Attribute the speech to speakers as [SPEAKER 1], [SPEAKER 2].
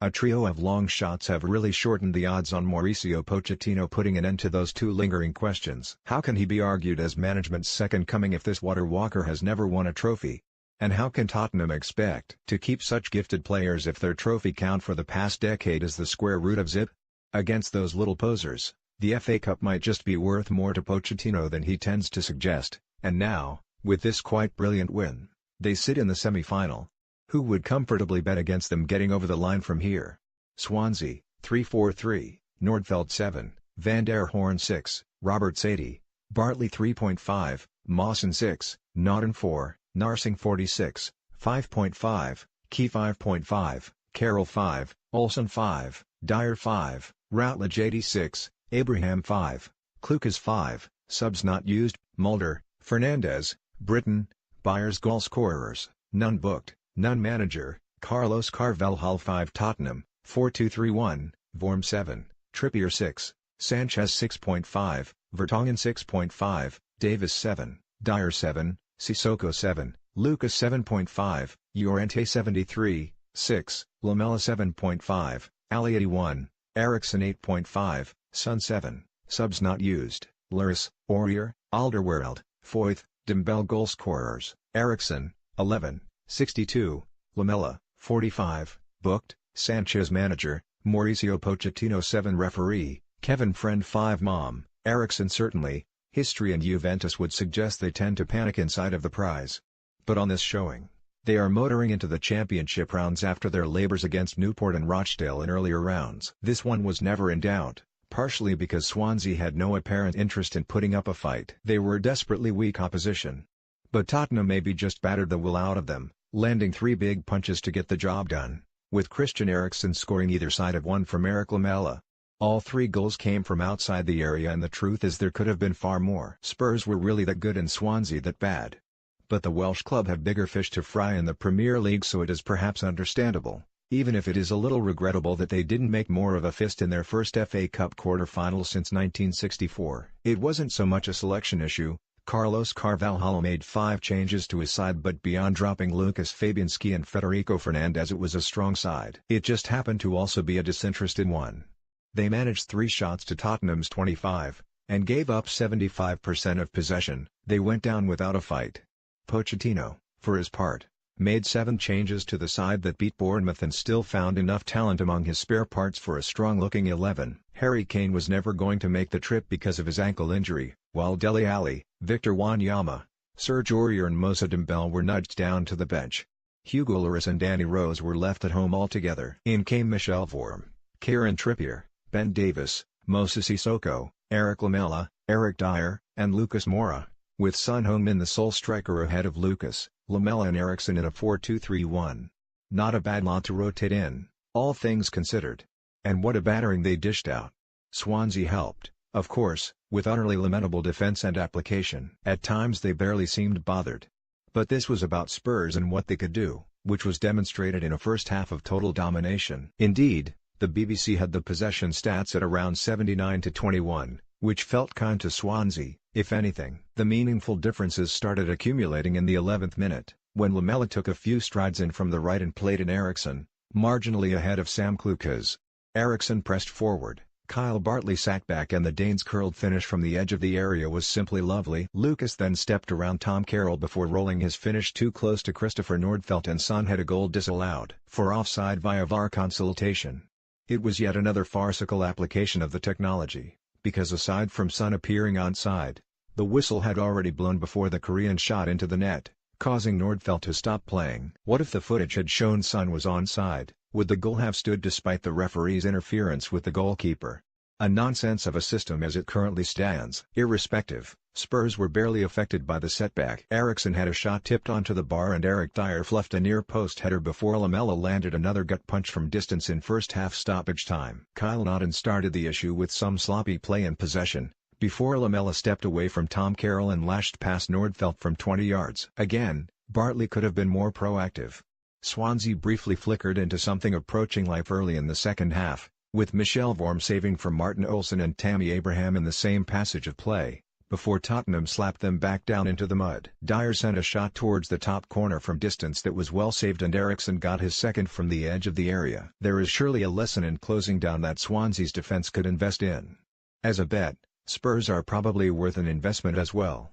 [SPEAKER 1] A trio of long shots have really shortened the odds on Mauricio Pochettino putting an end to those two lingering questions. How can he be argued as management's second coming if this water walker has never won a trophy? And how can Tottenham expect to keep such gifted players if their trophy count for the past decade is the square root of zip? Against those little posers, the FA Cup might just be worth more to Pochettino than he tends to suggest, and now, with this quite brilliant win, they sit in the semi-final. Who would comfortably bet against them getting over the line from here? Swansea, 3.43, Nordfeldt 7, Van der Horn 6, Roberts 80, Bartley 3.5, Mawson 6, Naughton 4, Narsing 46, 5.5, Key 5.5, Carroll 5, Olsen 5, Dyer 5, Routledge 86, Abraham 5, Klukas 5, subs not used, Mulder, Fernandez, Britton, Bayer's goal scorers, none booked. None manager, Carlos Carvalhal 5 Tottenham, 4-2-3-1, Vorm 7, Trippier 6, Sanchez 6.5, Vertonghen 6.5, Davis 7, Dyer 7, Sissoko 7, Lucas 7.5, Llorente 73, 6, Lamela 7.5, Ali 81, Eriksen 8.5, Son 7, subs not used, Luris, Aurier, Alderweireld, Foyth, Dembele goal scorers, Eriksen, 11. 62, Lamela, 45, booked, Sanchez manager, Mauricio Pochettino 7 referee, Kevin Friend 5 mom, Eriksen certainly, history and Juventus would suggest they tend to panic inside of the prize. But on this showing, they are motoring into the championship rounds after their labours against Newport and Rochdale in earlier rounds. This one was never in doubt, partially because Swansea had no apparent interest in putting up a fight. They were desperately weak opposition. But Tottenham maybe just battered the will out of them, landing 3 big punches to get the job done, with Christian Eriksen scoring either side of one from Eric Lamela. All 3 goals came from outside the area and the truth is there could have been far more. Spurs were really that good and Swansea that bad. But the Welsh club have bigger fish to fry in the Premier League, so it is perhaps understandable, even if it is a little regrettable that they didn't make more of a fist in their first FA Cup quarter-final since 1964. It wasn't so much a selection issue. Carlos Carvalhal made 5 changes to his side, but beyond dropping Lucas Fabianski and Federico Fernandez it was a strong side. It just happened to also be a disinterested one. They managed 3 shots to Tottenham's 25, and gave up 75% of possession. They went down without a fight. Pochettino, for his part, made 7 changes to the side that beat Bournemouth and still found enough talent among his spare parts for a strong-looking 11. Harry Kane was never going to make the trip because of his ankle injury, while Dele Alli, Victor Wanyama, Serge Aurier and Moussa Dembele were nudged down to the bench. Hugo Lloris and Danny Rose were left at home altogether. In came Michel Vorm, Kieran Trippier, Ben Davis, Moussa Sissoko, Eric Lamela, Eric Dyer, and Lucas Moura, with Son Heung-min the sole striker ahead of Lucas, Lamela and Eriksen in a 4-2-3-1. Not a bad lot to rotate in, all things considered. And what a battering they dished out. Swansea helped, of course, with utterly lamentable defence and application. At times they barely seemed bothered. But this was about Spurs and what they could do, which was demonstrated in a first half of total domination. Indeed, the BBC had the possession stats at around 79-21, which felt kind to Swansea, if anything. The meaningful differences started accumulating in the 11th minute, when Lamela took a few strides in from the right and played in Eriksen, marginally ahead of Sam Klukas. Eriksen pressed forward, Kyle Bartley sat back and the Danes' curled finish from the edge of the area was simply lovely. Lucas then stepped around Tom Carroll before rolling his finish too close to Christopher Nordfeldt, and Son had a goal disallowed for offside via VAR consultation. It was yet another farcical application of the technology, because aside from Son appearing onside, the whistle had already blown before the Korean shot into the net, causing Nordfeldt to stop playing. What if the footage had shown Son was onside? Would the goal have stood despite the referee's interference with the goalkeeper? A nonsense of a system as it currently stands. Irrespective, Spurs were barely affected by the setback. Eriksen had a shot tipped onto the bar and Eric Dyer fluffed a near-post header before Lamela landed another gut punch from distance in first-half stoppage time. Kyle Naughton started the issue with some sloppy play and possession, before Lamela stepped away from Tom Carroll and lashed past Nordfeldt from 20 yards. Again, Bartley could have been more proactive. Swansea briefly flickered into something approaching life early in the second half, with Michel Vorm saving from Martin Olsen and Tammy Abraham in the same passage of play, before Tottenham slapped them back down into the mud. Dyer sent a shot towards the top corner from distance that was well saved, and Eriksen got his second from the edge of the area. There is surely a lesson in closing down that Swansea's defence could invest in. As a bet, Spurs are probably worth an investment as well.